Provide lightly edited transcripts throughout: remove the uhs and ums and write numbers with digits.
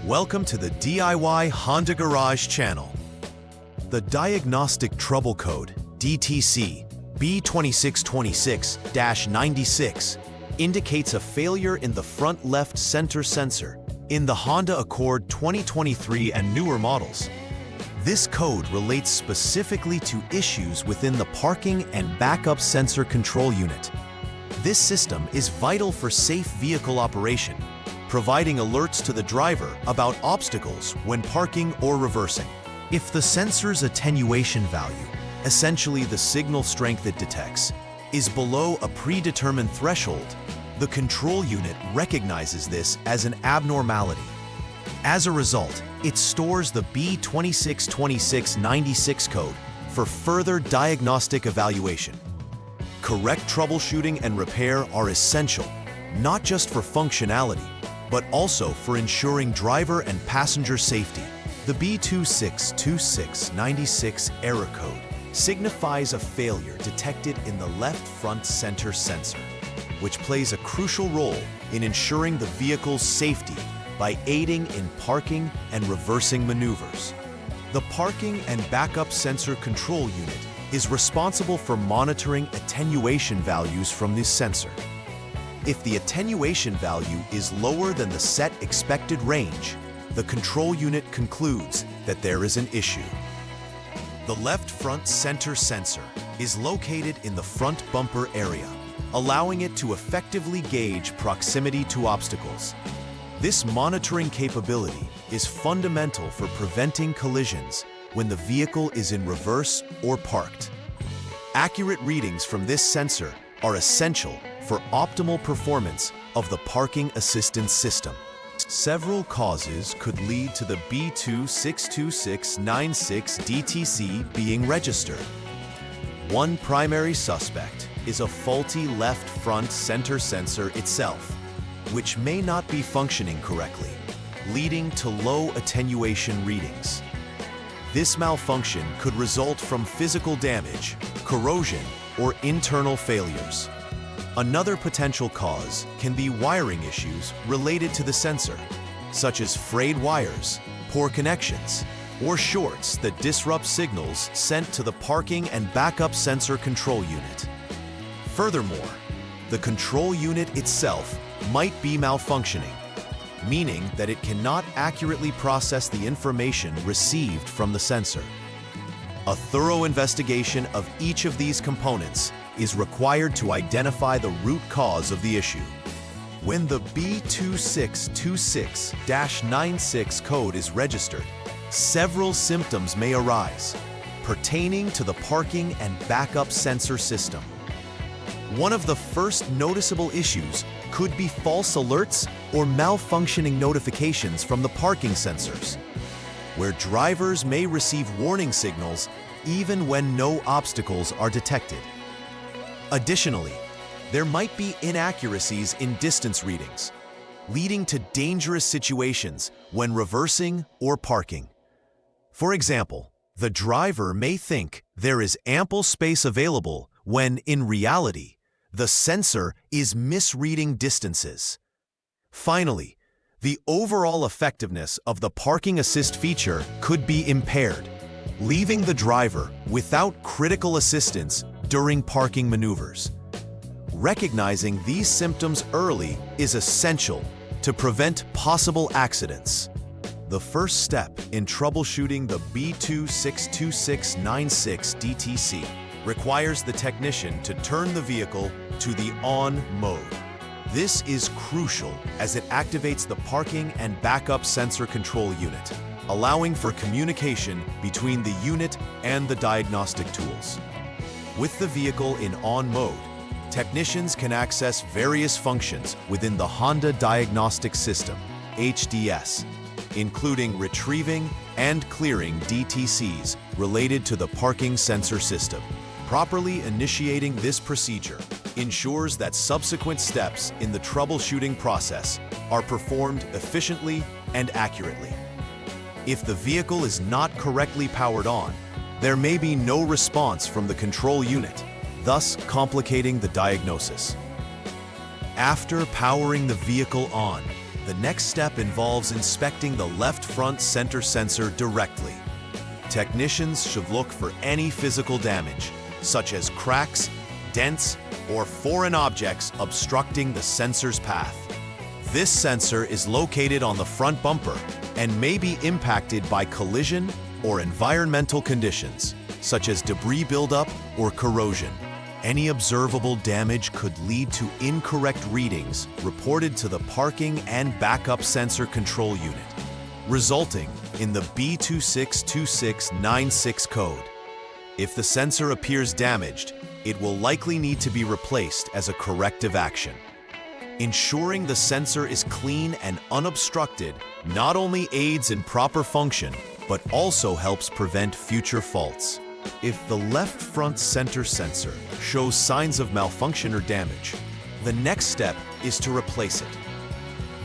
Welcome to the DIY Honda Garage channel. The Diagnostic Trouble Code, DTC B2626-96, indicates a failure in the front left center sensor in the Honda Accord 2023 and newer models. This code relates specifically to issues within the parking and backup sensor control unit. This system is vital for safe vehicle operation, providing alerts to the driver about obstacles when parking or reversing. If the sensor's attenuation value, essentially the signal strength it detects, is below a predetermined threshold, the control unit recognizes this as an abnormality. As a result, it stores the B2626-96 code for further diagnostic evaluation. Correct troubleshooting and repair are essential, not just for functionality, but also for ensuring driver and passenger safety. The B2626-96 error code signifies a failure detected in the left front center sensor, which plays a crucial role in ensuring the vehicle's safety by aiding in parking and reversing maneuvers. The parking and backup sensor control unit is responsible for monitoring attenuation values from this sensor. If the attenuation value is lower than the set expected range, the control unit concludes that there is an issue. The left front center sensor is located in the front bumper area, allowing it to effectively gauge proximity to obstacles. This monitoring capability is fundamental for preventing collisions when the vehicle is in reverse or parked. Accurate readings from this sensor are essential for optimal performance of the parking assistance system. Several causes could lead to the B2626-96 DTC being registered. One primary suspect is a faulty left front center sensor itself, which may not be functioning correctly, leading to low attenuation readings. This malfunction could result from physical damage, corrosion, or internal failures. Another potential cause can be wiring issues related to the sensor, such as frayed wires, poor connections, or shorts that disrupt signals sent to the parking and backup sensor control unit. Furthermore, the control unit itself might be malfunctioning, meaning that it cannot accurately process the information received from the sensor. A thorough investigation of each of these components is required to identify the root cause of the issue. When the B2626-96 code is registered, several symptoms may arise pertaining to the parking and backup sensor system. One of the first noticeable issues could be false alerts or malfunctioning notifications from the parking sensors, where drivers may receive warning signals even when no obstacles are detected. Additionally, there might be inaccuracies in distance readings, leading to dangerous situations when reversing or parking. For example, the driver may think there is ample space available when, in reality, the sensor is misreading distances. Finally, the overall effectiveness of the parking assist feature could be impaired, leaving the driver without critical assistance during parking maneuvers. Recognizing these symptoms early is essential to prevent possible accidents. The first step in troubleshooting the B2626-96 DTC requires the technician to turn the vehicle to the on mode. This is crucial as it activates the parking and backup sensor control unit, allowing for communication between the unit and the diagnostic tools. With the vehicle in on mode, technicians can access various functions within the Honda Diagnostic System, HDS, including retrieving and clearing DTCs related to the parking sensor system. Properly initiating this procedure ensures that subsequent steps in the troubleshooting process are performed efficiently and accurately. If the vehicle is not correctly powered on, there may be no response from the control unit, thus complicating the diagnosis. After powering the vehicle on, The next step involves inspecting the left front center sensor directly. Technicians should look for any physical damage, such as cracks, dents, or foreign objects obstructing the sensor's path. This sensor is located on the front bumper and may be impacted by collision or environmental conditions, such as debris buildup or corrosion. Any observable damage could lead to incorrect readings reported to the parking and backup sensor control unit, resulting in the B2626-96 code. If the sensor appears damaged, it will likely need to be replaced as a corrective action. Ensuring the sensor is clean and unobstructed not only aids in proper function, but also helps prevent future faults. If the left front center sensor shows signs of malfunction or damage, the next step is to replace it.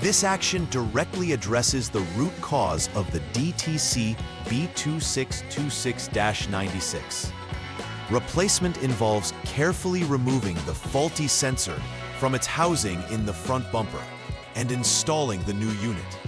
This action directly addresses the root cause of the DTC B2626-96. Replacement involves carefully removing the faulty sensor from its housing in the front bumper and installing the new unit.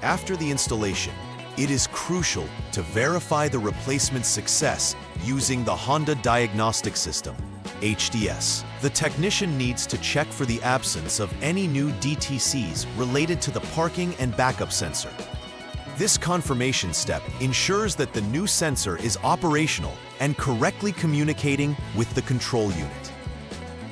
After the installation, it is crucial to verify the replacement's success using the Honda Diagnostic System, HDS. The technician needs to check for the absence of any new DTCs related to the parking and backup sensor. This confirmation step ensures that the new sensor is operational and correctly communicating with the control unit.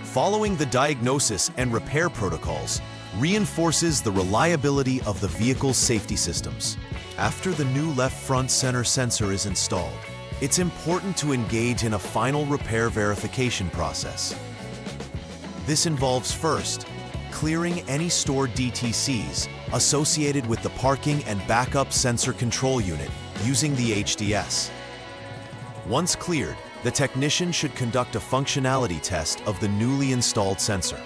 Following the diagnosis and repair protocols reinforces the reliability of the vehicle's safety systems. After the new left front center sensor is installed, it's important to engage in a final repair verification process. This involves first, clearing any stored DTCs associated with the parking and backup sensor control unit using the HDS. Once cleared, the technician should conduct a functionality test of the newly installed sensor.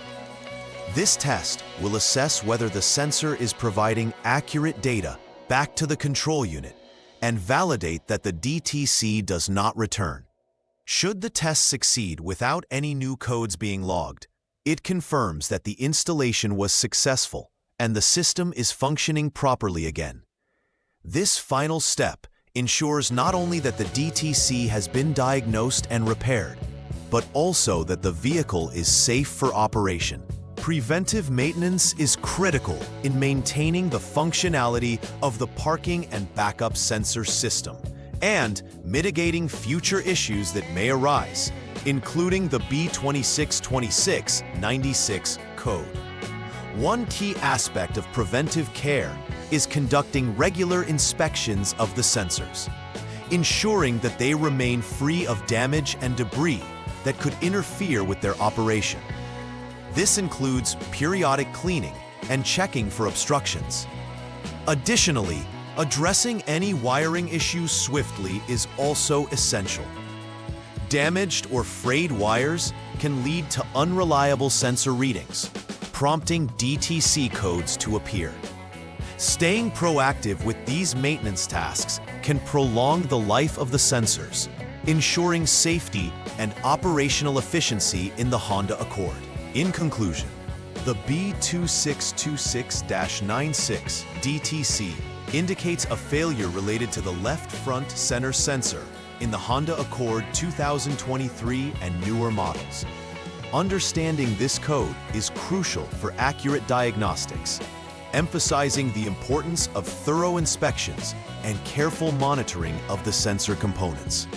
This test will assess whether the sensor is providing accurate data back to the control unit and validate that the DTC does not return. Should the test succeed without any new codes being logged, it confirms that the installation was successful and the system is functioning properly again. This final step ensures not only that the DTC has been diagnosed and repaired, but also that the vehicle is safe for operation. Preventive maintenance is critical in maintaining the functionality of the parking and backup sensor system and mitigating future issues that may arise, including the B2626-96 code. One key aspect of preventive care is conducting regular inspections of the sensors, ensuring that they remain free of damage and debris that could interfere with their operation. This includes periodic cleaning and checking for obstructions. Additionally, addressing any wiring issues swiftly is also essential. Damaged or frayed wires can lead to unreliable sensor readings, prompting DTC codes to appear. Staying proactive with these maintenance tasks can prolong the life of the sensors, ensuring safety and operational efficiency in the Honda Accord. In conclusion, the B2626-96 DTC indicates a failure related to the left front center sensor in the Honda Accord 2023 and newer models. Understanding this code is crucial for accurate diagnostics, emphasizing the importance of thorough inspections and careful monitoring of the sensor components.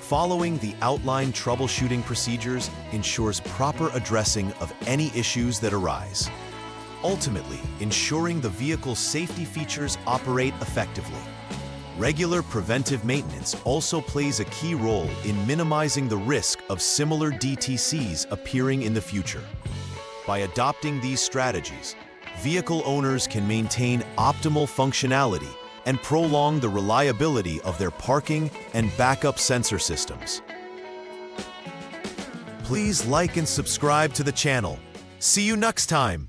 Following the outlined troubleshooting procedures ensures proper addressing of any issues that arise, ultimately ensuring the vehicle's safety features operate effectively. Regular preventive maintenance also plays a key role in minimizing the risk of similar DTCs appearing in the future. By adopting these strategies, vehicle owners can maintain optimal functionality and prolong the reliability of their parking and backup sensor systems. Please like and subscribe to the channel. See you next time!